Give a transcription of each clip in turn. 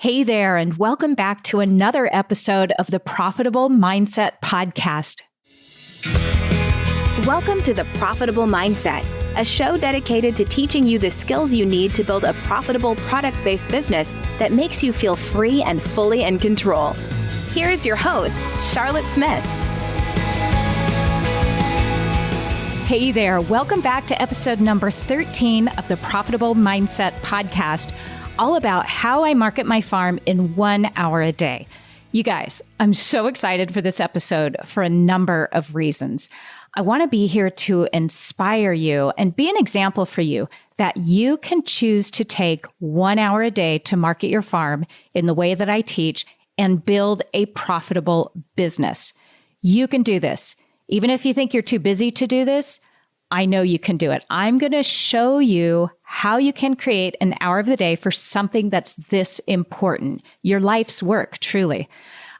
Hey there, and welcome back to another episode of the Profitable Mindset Podcast. Welcome to the Profitable Mindset, a show dedicated to teaching you the skills you need to build a profitable product-based business that makes you feel free and fully in control. Here is your host, Charlotte Smith. Hey there, welcome back to episode number 13 of the Profitable Mindset Podcast, all about how I market my farm in 1 hour a day. You guys, I'm so excited for this episode for a number of reasons. I want to be here to inspire you and be an example for you that you can choose to take 1 hour a day to market your farm in the way that I teach and build a profitable business. You can do this. Even if you think you're too busy to do this, I know you can do it. I'm going to show you how you can create an hour of the day for something that's this important, your life's work, truly.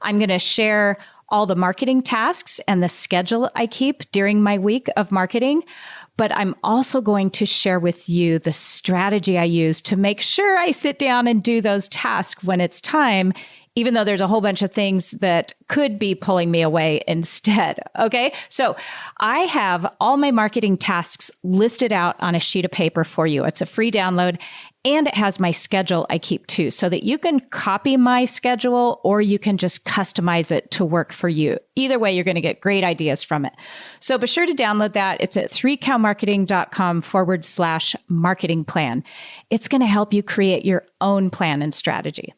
I'm going to share all the marketing tasks and the schedule I keep during my week of marketing, but I'm also going to share with you the strategy I use to make sure I sit down and do those tasks when it's time, even though there's a whole bunch of things that could be pulling me away instead. Okay. So I have all my marketing tasks listed out on a sheet of paper for you. It's a free download and it has my schedule I keep too, so that you can copy my schedule or you can just customize it to work for you. Either way, you're going to get great ideas from it. So be sure to download that. It's at 3cowmarketing.com/marketing plan. It's going to help you create your own plan and strategy.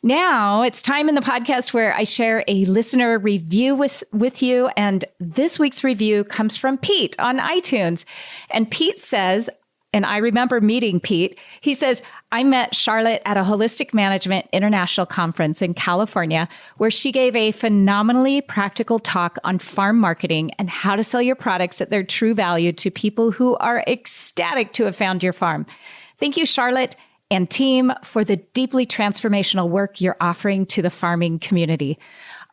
Now it's time in the podcast where I share a listener review with you. And this week's review comes from Pete on iTunes. And Pete says, and I remember meeting Pete, he says, I met Charlotte at a Holistic Management International Conference in California, where she gave a phenomenally practical talk on farm marketing and how to sell your products at their true value to people who are ecstatic to have found your farm. Thank you, Charlotte and team, for the deeply transformational work you're offering to the farming community.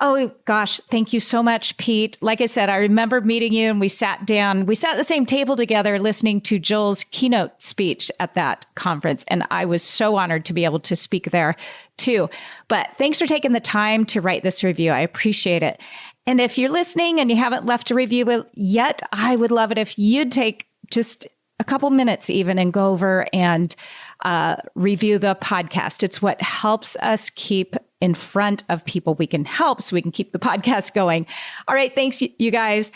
Oh gosh, thank you so much, Pete. Like I said, I remember meeting you and we sat at the same table together listening to Joel's keynote speech at that conference. And I was so honored to be able to speak there too. But thanks for taking the time to write this review. I appreciate it. And if you're listening and you haven't left a review yet, I would love it if you'd take just a couple minutes even and go over and review the podcast. It's what helps us keep in front of people we can help so we can keep the podcast going. All right. Thanks, you guys.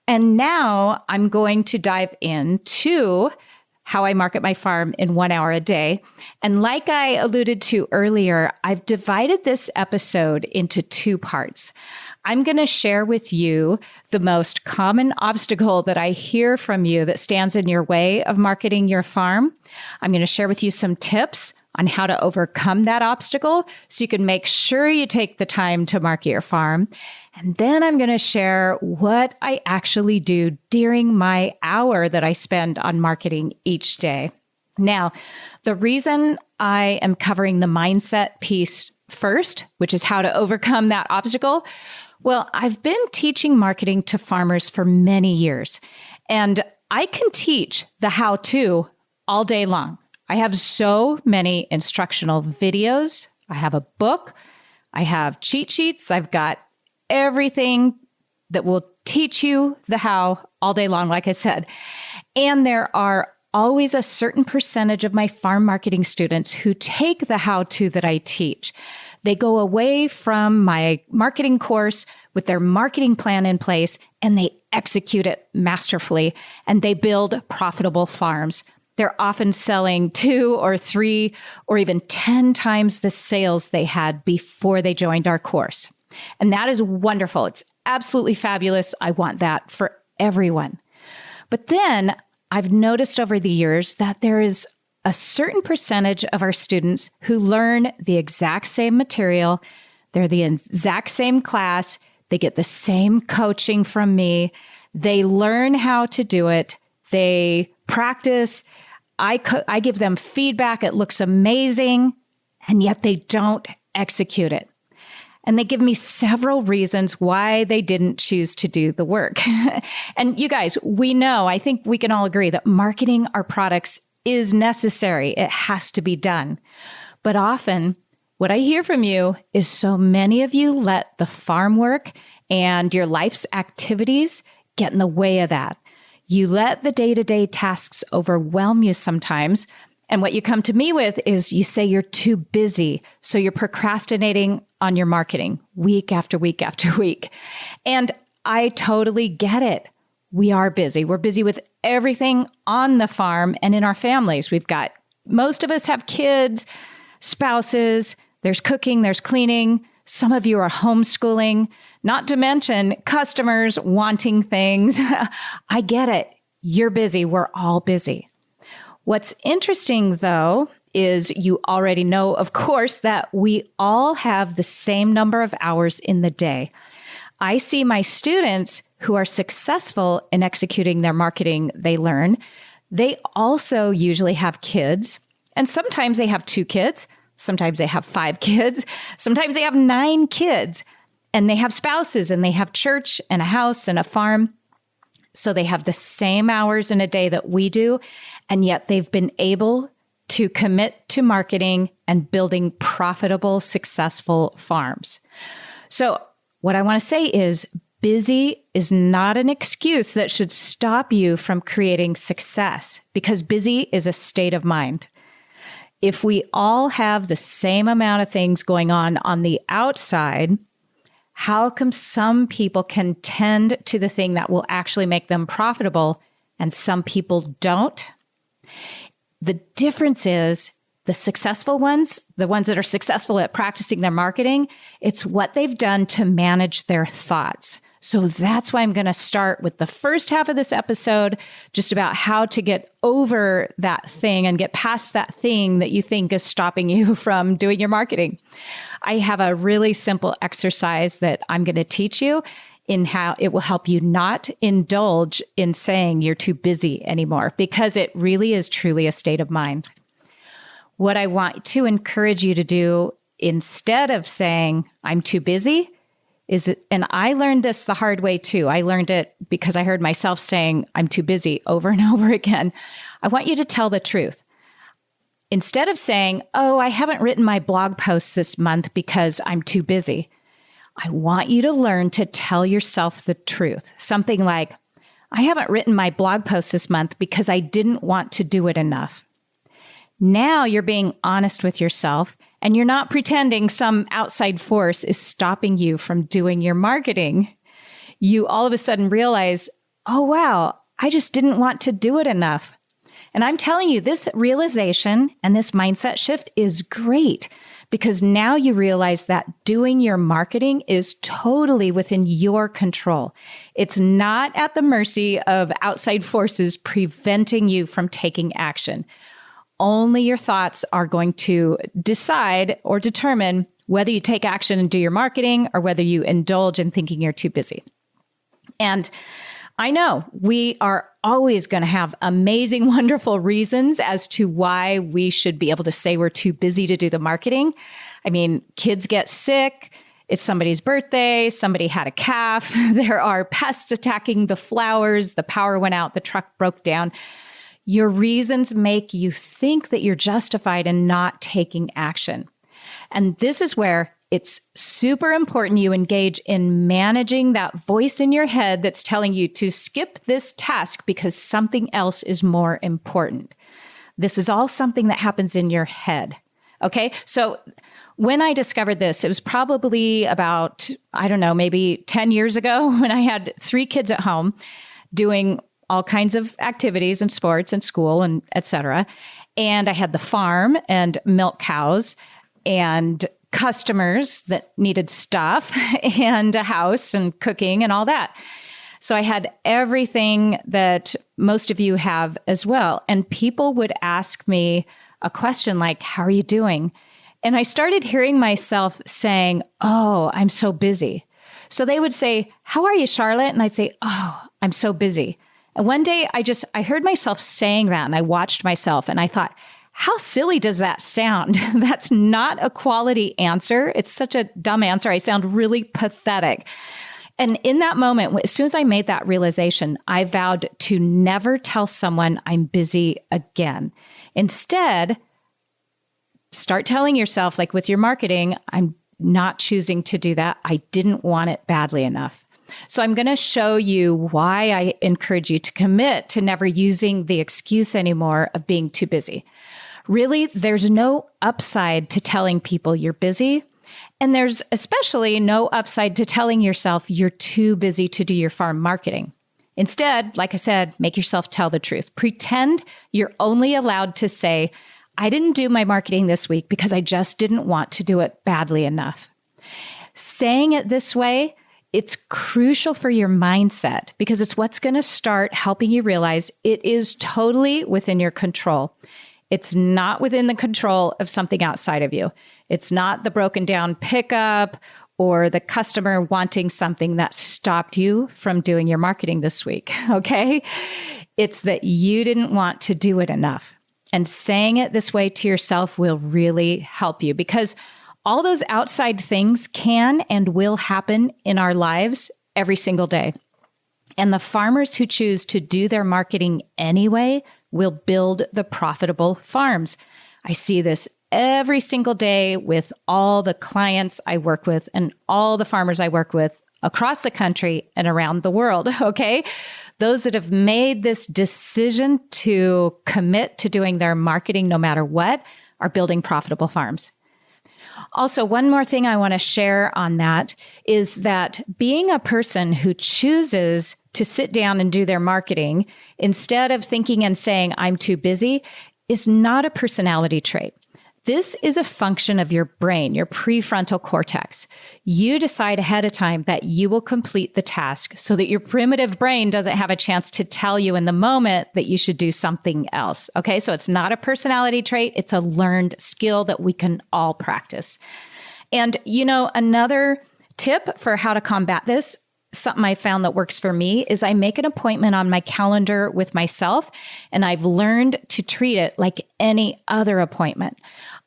And now I'm going to dive into how I market my farm in 1 hour a day. And like I alluded to earlier, I've divided this episode into two parts. I'm going to share with you the most common obstacle that I hear from you that stands in your way of marketing your farm. I'm going to share with you some tips on how to overcome that obstacle so you can make sure you take the time to market your farm. And then I'm going to share what I actually do during my hour that I spend on marketing each day. Now, the reason I am covering the mindset piece first, which is how to overcome that obstacle, well, I've been teaching marketing to farmers for many years, and I can teach the how-to all day long. I have so many instructional videos. I have a book. I have cheat sheets. I've got everything that will teach you the how all day long, like I said. And there are always a certain percentage of my farm marketing students who take the how-to that I teach. They go away from my marketing course with their marketing plan in place and they execute it masterfully and they build profitable farms. They're often selling 2 or 3 or even 10 times the sales they had before they joined our course. And that is wonderful. It's absolutely fabulous. I want that for everyone. But then I've noticed over the years that there is a certain percentage of our students who learn the exact same material. They're the exact same class. They get the same coaching from me. They learn how to do it. They practice. I give them feedback. It looks amazing. And yet they don't execute it. And they give me several reasons why they didn't choose to do the work. And you guys, we know, I think we can all agree that marketing our products is necessary. It has to be done. But often What I hear from you is so many of you let the farm work and your life's activities get in the way of that. You let the day-to-day tasks overwhelm you sometimes. And what you come to me with is you say you're too busy. So you're procrastinating on your marketing week after week after week. And I totally get it. We are busy. We're busy with everything on the farm and in our families. Most of us have kids, spouses, there's cooking, there's cleaning. Some of you are homeschooling, not to mention customers wanting things. I get it. You're busy. We're all busy. What's interesting, though, is you already know, of course, that we all have the same number of hours in the day. I see my students who are successful in executing their marketing they learn. They also usually have kids, and sometimes they have 2 kids. Sometimes they have 5 kids. Sometimes they have 9 kids, and they have spouses, and they have church and a house and a farm. So they have the same hours in a day that we do, and yet they've been able to commit to marketing and building profitable, successful farms. So what I want to say is busy is not an excuse that should stop you from creating success, because busy is a state of mind. If we all have the same amount of things going on the outside, how come some people can tend to the thing that will actually make them profitable and some people don't? The difference is the successful ones, the ones that are successful at practicing their marketing, it's what they've done to manage their thoughts. So that's why I'm going to start with the first half of this episode, just about how to get over that thing and get past that thing that you think is stopping you from doing your marketing. I have a really simple exercise that I'm going to teach you in how it will help you not indulge in saying you're too busy anymore, because it really is truly a state of mind. What I want to encourage you to do instead of saying I'm too busy and I learned this the hard way too. I learned it because I heard myself saying I'm too busy over and over again. I want you to tell the truth. Instead of saying, oh, I haven't written my blog post this month because I'm too busy, I want you to learn to tell yourself the truth. Something like, I haven't written my blog post this month because I didn't want to do it enough. Now you're being honest with yourself, and you're not pretending some outside force is stopping you from doing your marketing. You all of a sudden realize, oh, wow, I just didn't want to do it enough. And I'm telling you, this realization and this mindset shift is great, because now you realize that doing your marketing is totally within your control. It's not at the mercy of outside forces preventing you from taking action. Only your thoughts are going to decide or determine whether you take action and do your marketing or whether you indulge in thinking you're too busy. And I know we are always going to have amazing, wonderful reasons as to why we should be able to say we're too busy to do the marketing. I mean, kids get sick. It's somebody's birthday. Somebody had a calf. There are pests attacking the flowers. The power went out. The truck broke down. Your reasons make you think that you're justified in not taking action. And this is where it's super important you engage in managing that voice in your head that's telling you to skip this task because something else is more important. This is all something that happens in your head. Okay? So when I discovered this, it was probably about, maybe 10 years ago when I had 3 kids at home doing all kinds of activities and sports and school and et cetera. And I had the farm and milk cows and customers that needed stuff and a house and cooking and all that. So I had everything that most of you have as well. And people would ask me a question like, how are you doing? And I started hearing myself saying, oh, I'm so busy. So they would say, how are you, Charlotte? And I'd say, oh, I'm so busy. And one day I heard myself saying that, and I watched myself and I thought, how silly does that sound? That's not a quality answer. It's such a dumb answer. I sound really pathetic. And in that moment, as soon as I made that realization, I vowed to never tell someone I'm busy again. Instead, start telling yourself, like with your marketing, I'm not choosing to do that. I didn't want it badly enough. So I'm going to show you why I encourage you to commit to never using the excuse anymore of being too busy. Really, there's no upside to telling people you're busy. And there's especially no upside to telling yourself you're too busy to do your farm marketing. Instead, like I said, make yourself tell the truth. Pretend you're only allowed to say, I didn't do my marketing this week because I just didn't want to do it badly enough. Saying it this way, it's crucial for your mindset because it's what's going to start helping you realize it is totally within your control. It's not within the control of something outside of you. It's not the broken down pickup or the customer wanting something that stopped you from doing your marketing this week, okay? It's that you didn't want to do it enough. And saying it this way to yourself will really help you because all those outside things can and will happen in our lives every single day. And the farmers who choose to do their marketing anyway will build the profitable farms. I see this every single day with all the clients I work with and all the farmers I work with across the country and around the world, okay? Those that have made this decision to commit to doing their marketing no matter what are building profitable farms. Also, one more thing I want to share on that is that being a person who chooses to sit down and do their marketing instead of thinking and saying, I'm too busy, is not a personality trait. This is a function of your brain, your prefrontal cortex. You decide ahead of time that you will complete the task so that your primitive brain doesn't have a chance to tell you in the moment that you should do something else. Okay, so it's not a personality trait. It's a learned skill that we can all practice. And, another tip for how to combat this, something I found that works for me is I make an appointment on my calendar with myself, and I've learned to treat it like any other appointment.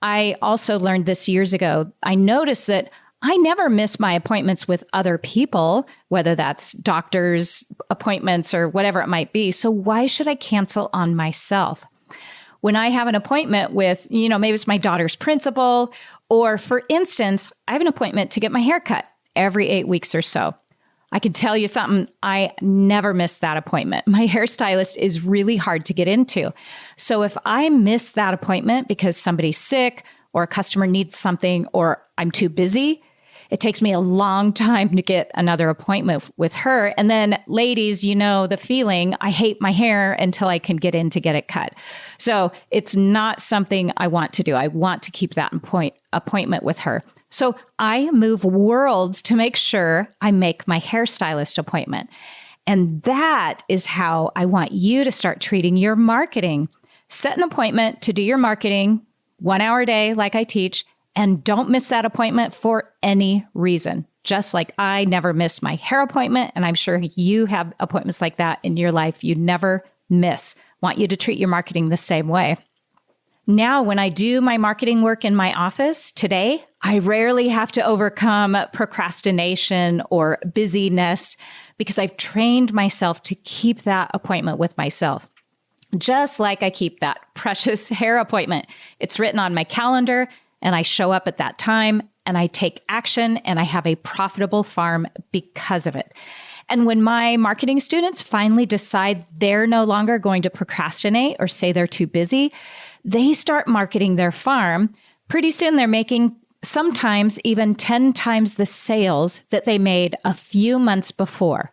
I also learned this years ago. I noticed that I never miss my appointments with other people, whether that's doctors' appointments or whatever it might be. So why should I cancel on myself? When I have an appointment with, maybe it's my daughter's principal, or for instance, I have an appointment to get my hair cut every 8 weeks or so. I can tell you something, I never miss that appointment. My hairstylist is really hard to get into. So if I miss that appointment because somebody's sick or a customer needs something or I'm too busy, it takes me a long time to get another appointment with her. And then ladies, the feeling, I hate my hair until I can get in to get it cut. So it's not something I want to do. I want to keep that appointment with her. So I move worlds to make sure I make my hairstylist appointment. And that is how I want you to start treating your marketing. Set an appointment to do your marketing 1 hour a day, like I teach, and don't miss that appointment for any reason. Just like I never miss my hair appointment, and I'm sure you have appointments like that in your life you never miss. Want you to treat your marketing the same way. Now, when I do my marketing work in my office today, I rarely have to overcome procrastination or busyness because I've trained myself to keep that appointment with myself. Just like I keep that precious hair appointment. It's written on my calendar and I show up at that time and I take action and I have a profitable farm because of it. And when my marketing students finally decide they're no longer going to procrastinate or say they're too busy, they start marketing their farm. Pretty soon they're making sometimes even 10 times the sales that they made a few months before.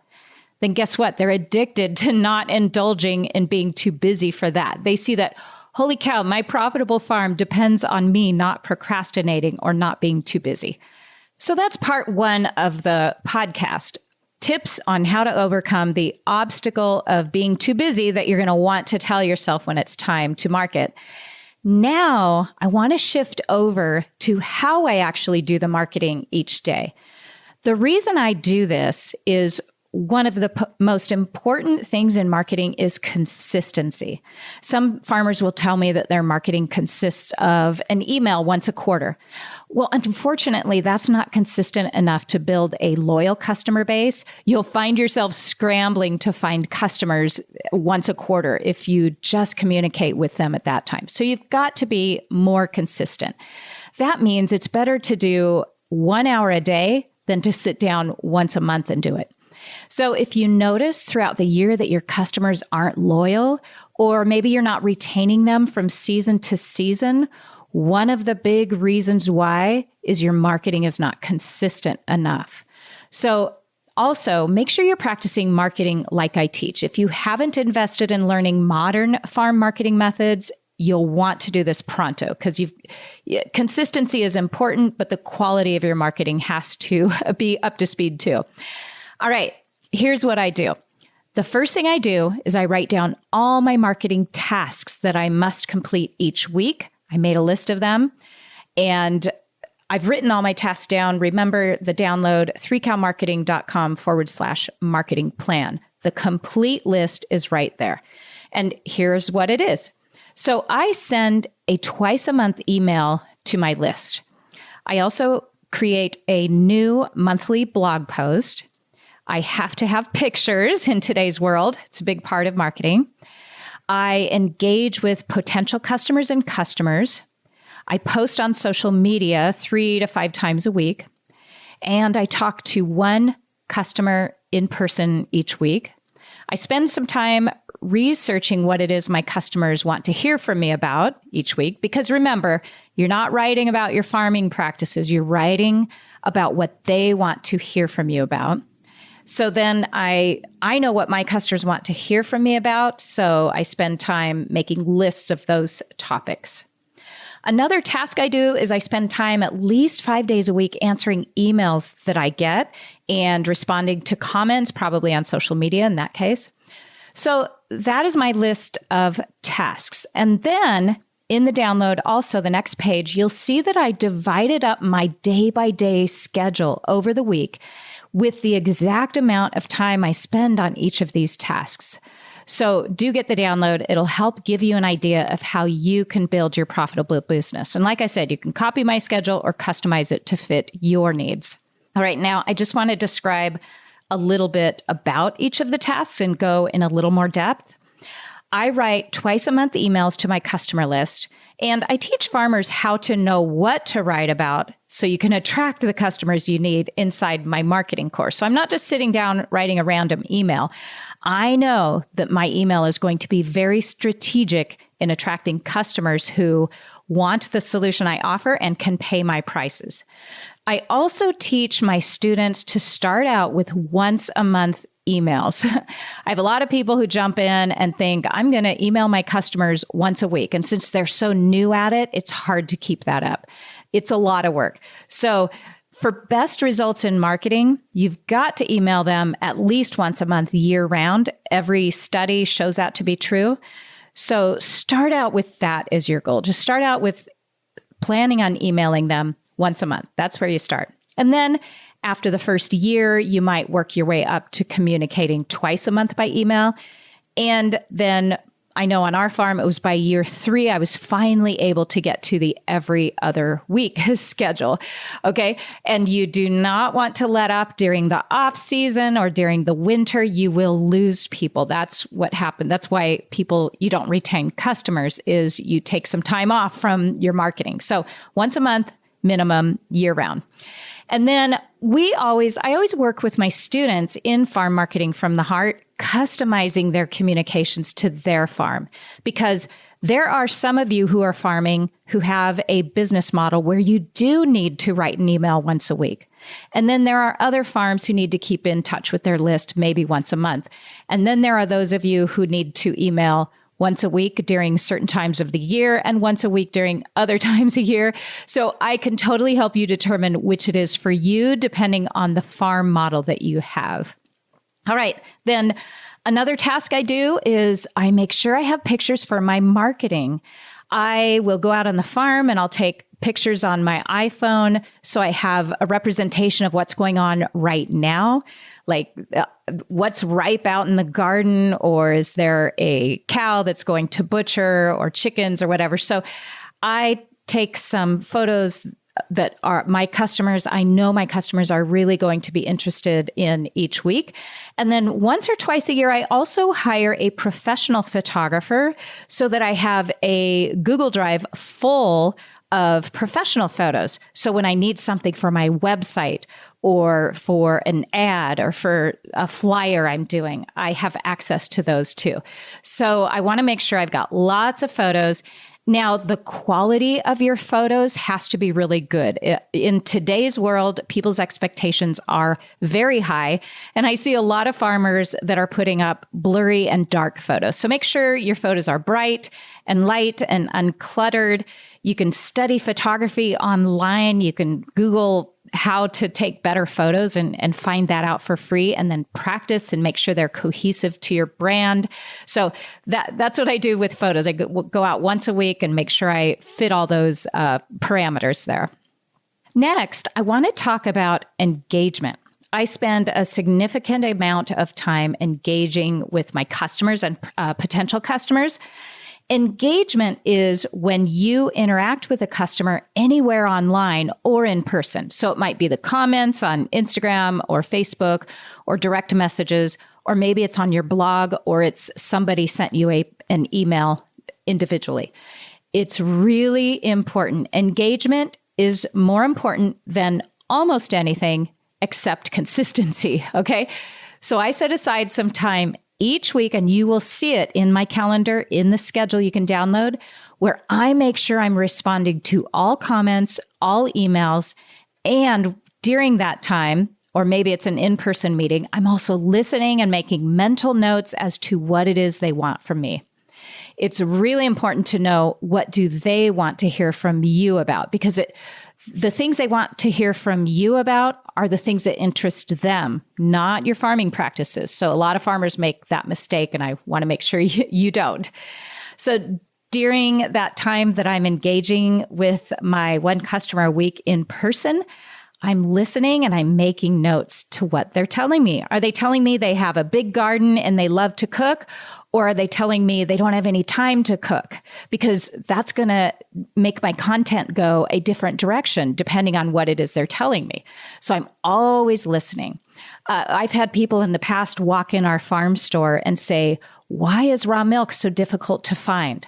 Then guess what? They're addicted to not indulging in being too busy for that. They see that, holy cow, my profitable farm depends on me not procrastinating or not being too busy. So that's part one of the podcast. Tips on how to overcome the obstacle of being too busy that you're going to want to tell yourself when it's time to market. Now, I want to shift over to how I actually do the marketing each day. The reason I do this is one of the most important things in marketing is consistency. Some farmers will tell me that their marketing consists of an email once a quarter. Well, unfortunately, that's not consistent enough to build a loyal customer base. You'll find yourself scrambling to find customers once a quarter if you just communicate with them at that time. So you've got to be more consistent. That means it's better to do 1 hour a day than to sit down once a month and do it. So if you notice throughout the year that your customers aren't loyal, or maybe you're not retaining them from season to season, one of the big reasons why is your marketing is not consistent enough. So also, make sure you're practicing marketing like I teach. If you haven't invested in learning modern farm marketing methods, you'll want to do this pronto because consistency is important, but the quality of your marketing has to be up to speed too. All right, here's what I do. The first thing I do is I write down all my marketing tasks that I must complete each week. I made a list of them and I've written all my tasks down. Remember the download 3cowmarketing.com/marketing plan. The complete list is right there. And here's what it is. So I send a twice a month email to my list. I also create a new monthly blog post. I have to have pictures in today's world. It's a big part of marketing. I engage with potential customers and customers. I post on social media 3 to 5 times a week. And I talk to one customer in person each week. I spend some time researching what it is my customers want to hear from me about each week. Because remember, you're not writing about your farming practices. You're writing about what they want to hear from you about. So then I know what my customers want to hear from me about. So I spend time making lists of those topics. Another task I do is I spend time at least 5 days a week answering emails that I get and responding to comments, probably on social media in that case. So that is my list of tasks. And then in the download, also the next page, you'll see that I divided up my day-by-day schedule over the week with the exact amount of time I spend on each of these tasks. So do get the download. It'll help give you an idea of how you can build your profitable business. And like I said, you can copy my schedule or customize it to fit your needs. All right, now I just want to describe a little bit about each of the tasks and go in a little more depth. I write twice a month emails to my customer list, and I teach farmers how to know what to write about so you can attract the customers you need inside my marketing course. So I'm not just sitting down writing a random email. I know that my email is going to be very strategic in attracting customers who want the solution I offer and can pay my prices. I also teach my students to start out with once a month emails. I have a lot of people who jump in and think, I'm going to email my customers once a week. And since they're so new at it, it's hard to keep that up. It's a lot of work. So for best results in marketing, you've got to email them at least once a month year round. Every study shows that to be true. So start out with that as your goal. Just start out with planning on emailing them once a month. That's where you start. And then after the first year, you might work your way up to communicating twice a month by email. And then I know on our farm, it was by year 3, I was finally able to get to the every other week schedule. Okay. And you do not want to let up during the off season or during the winter. You will lose people. That's what happened. That's why you don't retain customers is you take some time off from your marketing. So once a month, minimum, year round. And then I always work with my students in Farm Marketing from the Heart, customizing their communications to their farm. Because there are some of you who are farming who have a business model where you do need to write an email once a week. And then there are other farms who need to keep in touch with their list maybe once a month. And then there are those of you who need to email once a week during certain times of the year and once a week during other times a year. So I can totally help you determine which it is for you, depending on the farm model that you have. All right. Then another task I do is I make sure I have pictures for my marketing. I will go out on the farm and I'll take pictures on my iPhone so I have a representation of what's going on right now, like what's ripe out in the garden, or is there a cow that's going to butcher, or chickens or whatever. So I take some photos that are my customers. I know my customers are really going to be interested in each week. And then once or twice a year, I also hire a professional photographer so that I have a Google Drive full of professional photos. So when I need something for my website or for an ad or for a flyer I'm doing, I have access to those too. So I want to make sure I've got lots of photos. Now, the quality of your photos has to be really good. In today's world, people's expectations are very high. And I see a lot of farmers that are putting up blurry and dark photos. So make sure your photos are bright and light and uncluttered. You can study photography online. You can Google how to take better photos and find that out for free, and then practice and make sure they're cohesive to your brand. So that's what I do with photos. I go out once a week and make sure I fit all those parameters there. Next, I want to talk about engagement. I spend a significant amount of time engaging with my customers and potential customers. Engagement is when you interact with a customer anywhere online or in person. So it might be the comments on Instagram or Facebook or direct messages, or maybe it's on your blog, or it's somebody sent you an email individually. It's really important. Engagement is more important than almost anything except consistency, okay? So I set aside some time each week, and you will see it in my calendar, in the schedule you can download, where I make sure I'm responding to all comments, all emails, and during that time, or maybe it's an in-person meeting, I'm also listening and making mental notes as to what it is they want from me. It's really important to know, what do they want to hear from you about? Because the things they want to hear from you about are the things that interest them, not your farming practices. So a lot of farmers make that mistake, and I want to make sure you don't. So during that time that I'm engaging with my one customer a week in person, I'm listening and I'm making notes to what they're telling me. Are they telling me they have a big garden and they love to cook? Or are they telling me they don't have any time to cook? Because that's going to make my content go a different direction depending on what it is they're telling me. So I'm always listening. I've had people in the past walk in our farm store and say, "Why is raw milk so difficult to find?"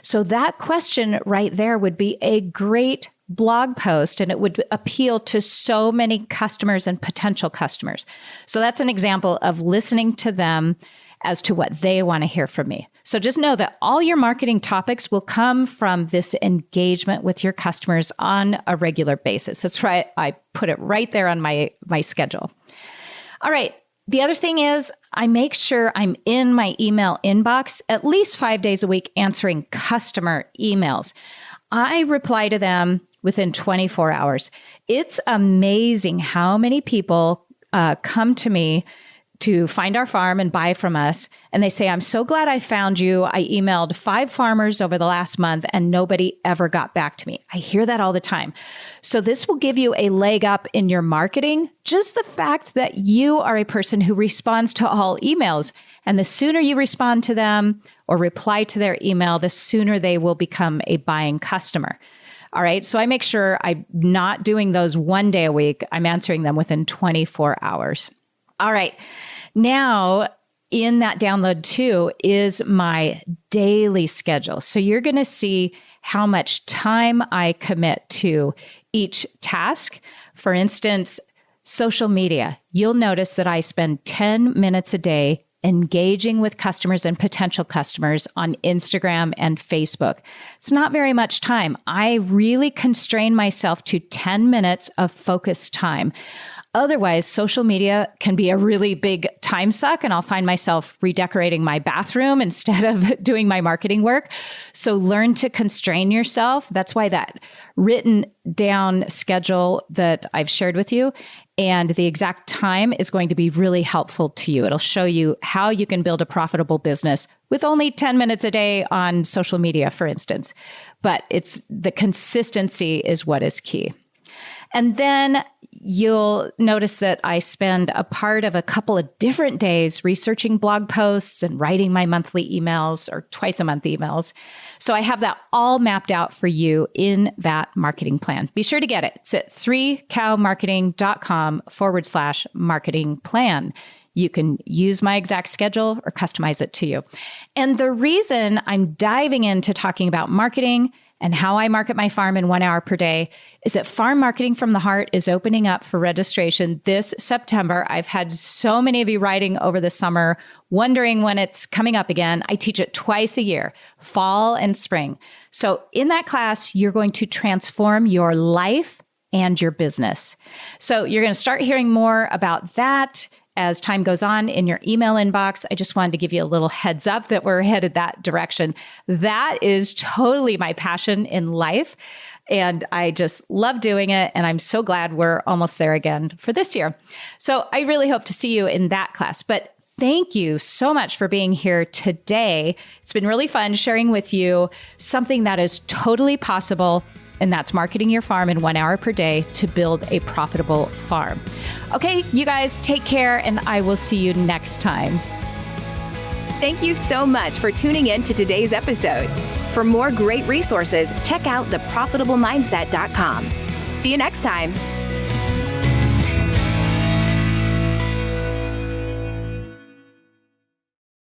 So that question right there would be a great blog post, and it would appeal to so many customers and potential customers. So that's an example of listening to them as to what they want to hear from me. So just know that all your marketing topics will come from this engagement with your customers on a regular basis. That's right. I put it right there on my schedule. All right. The other thing is, I make sure I'm in my email inbox at least 5 days a week answering customer emails. I reply to them within 24 hours. It's amazing how many people come to me to find our farm and buy from us. And they say, "I'm so glad I found you. I emailed 5 farmers over the last month and nobody ever got back to me." I hear that all the time. So this will give you a leg up in your marketing. Just the fact that you are a person who responds to all emails. And the sooner you respond to them or reply to their email, the sooner they will become a buying customer. All right. So I make sure I'm not doing those 1 day a week. I'm answering them within 24 hours. All right. Now, in that download too is my daily schedule. So you're going to see how much time I commit to each task. For instance, social media. You'll notice that I spend 10 minutes a day engaging with customers and potential customers on Instagram and Facebook. It's not very much time. I really constrain myself to 10 minutes of focused time. Otherwise, social media can be a really big time suck, and I'll find myself redecorating my bathroom instead of doing my marketing work. So learn to constrain yourself. That's why that written down schedule that I've shared with you And the exact time is going to be really helpful to you. It'll show you how you can build a profitable business with only 10 minutes a day on social media, for instance. But it's the consistency is what is key. And then you'll notice that I spend a part of a couple of different days researching blog posts and writing my monthly emails or twice a month emails. So I have that all mapped out for you in that marketing plan. Be sure to get it. It's at 3cowmarketing.com/marketing plan. You can use my exact schedule or customize it to you. And the reason I'm diving into talking about marketing and how I market my farm in 1 hour per day is that Farm Marketing from the Heart is opening up for registration this September. I've had so many of you writing over the summer, wondering when it's coming up again. I teach it twice a year, fall and spring. So in that class, you're going to transform your life and your business. So you're going to start hearing more about that as time goes on in your email inbox. I just wanted to give you a little heads up that we're headed that direction. That is totally my passion in life. And I just love doing it. And I'm so glad we're almost there again for this year. So I really hope to see you in that class. But thank you so much for being here today. It's been really fun sharing with you something that is totally possible. And that's marketing your farm in 1 hour per day to build a profitable farm. Okay, you guys take care, and I will see you next time. Thank you so much for tuning in to today's episode. For more great resources, check out theprofitablemindset.com. See you next time.